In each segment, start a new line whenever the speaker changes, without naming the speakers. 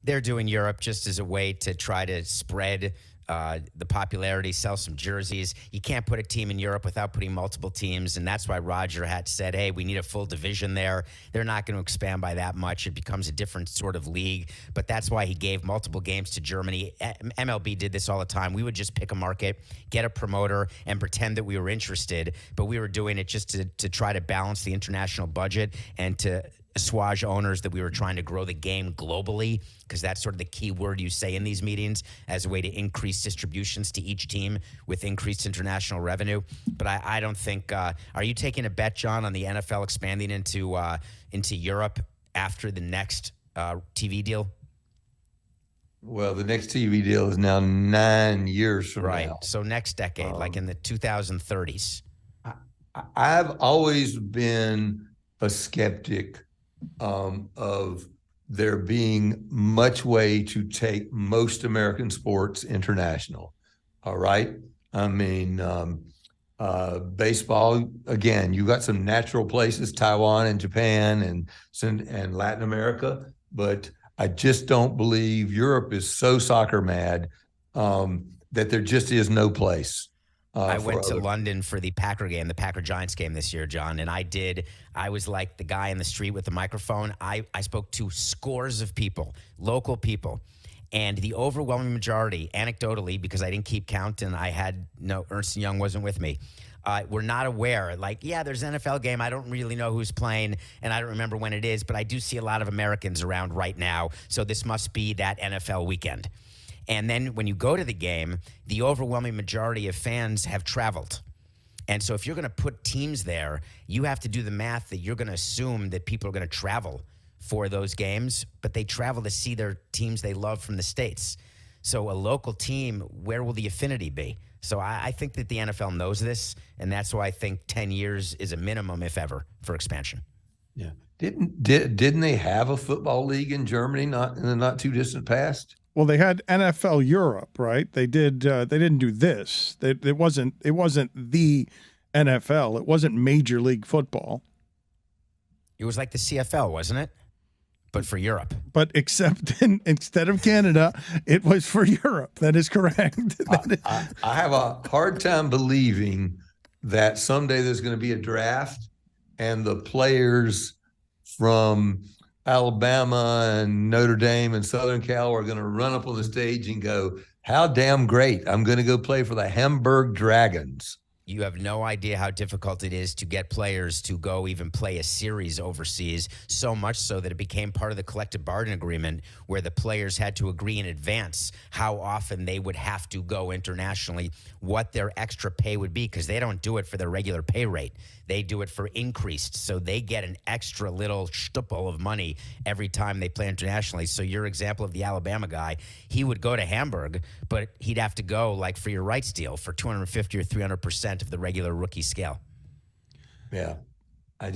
They're doing Europe just as a way to try to spread the popularity, sell some jerseys. You can't put a team in Europe without putting multiple teams, and that's why Roger had said, hey, we need a full division there. They're not going to expand by that much. It becomes a different sort of league, but that's why he gave multiple games to Germany. MLB did this all the time. We would just pick a market, get a promoter, and pretend that we were interested, but we were doing it just to try to balance the international budget and to assuage owners that we were trying to grow the game globally, because that's sort of the key word you say in these meetings as a way to increase distributions to each team with increased international revenue. But I don't think are you taking a bet, John, on the NFL expanding into Europe after the next TV deal?
Well, the next TV deal is now 9 years from now.
Right. So next decade, like in the 2030s.
I've always been a skeptic of there being much way to take most American sports international. All right. I mean, baseball, again, you got some natural places, Taiwan and Japan and Latin America, but I just don't believe Europe is so soccer mad that there just is no place.
I went to London for the Packer game, the Packer-Giants game this year, John, and I was like the guy in the street with the microphone. I spoke to scores of people, local people, and the overwhelming majority, anecdotally, because I didn't keep count and Ernst & Young wasn't with me, were not aware. Like, yeah, there's an NFL game. I don't really know who's playing, and I don't remember when it is, but I do see a lot of Americans around right now, so this must be that NFL weekend. And then when you go to the game, the overwhelming majority of fans have traveled. And so if you're going to put teams there, you have to do the math that you're going to assume that people are going to travel for those games, but they travel to see their teams they love from the States. So a local team, where will the affinity be? So I think that the NFL knows this, and that's why I think 10 years is a minimum, if ever, for expansion.
Yeah. Didn't they have a football league in Germany in the not too distant past?
Well, they had NFL Europe, right? They did. They didn't do this. It wasn't the NFL. It wasn't Major League Football.
It was like the CFL, wasn't it? But for Europe.
But instead of Canada, it was for Europe. That is correct.
I have a hard time believing that someday there's going to be a draft and the players from Alabama and Notre Dame and Southern Cal are going to run up on the stage and go, how damn great. I'm going to go play for the Hamburg Dragons.
You have no idea how difficult it is to get players to go even play a series overseas, so much so that it became part of the collective bargaining agreement where the players had to agree in advance how often they would have to go internationally, what their extra pay would be, because they don't do it for their regular pay rate. They do it for increased, so they get an extra little stupple of money every time they play internationally. So your example of the Alabama guy, he would go to Hamburg, but he'd have to go like for your rights deal for 250 or 300% of the regular rookie scale.
Yeah, I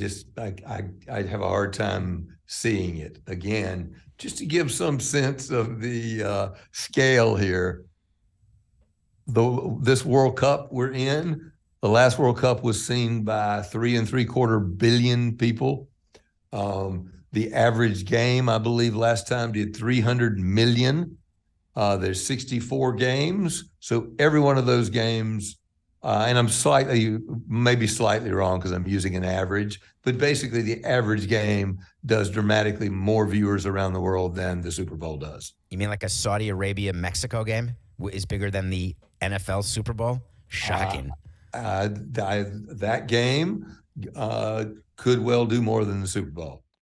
have a hard time seeing it. Again, just to give some sense of the scale here, this World Cup we're in, the last World Cup was seen by 3.75 billion people. The average game, I believe, last time did 300 million. There's 64 games. So every one of those games, and I'm maybe slightly wrong because I'm using an average, but basically the average game does dramatically more viewers around the world than the Super Bowl does.
You mean like a Saudi Arabia-Mexico game is bigger than the NFL Super Bowl? Shocking.
That game could well do more than the Super Bowl.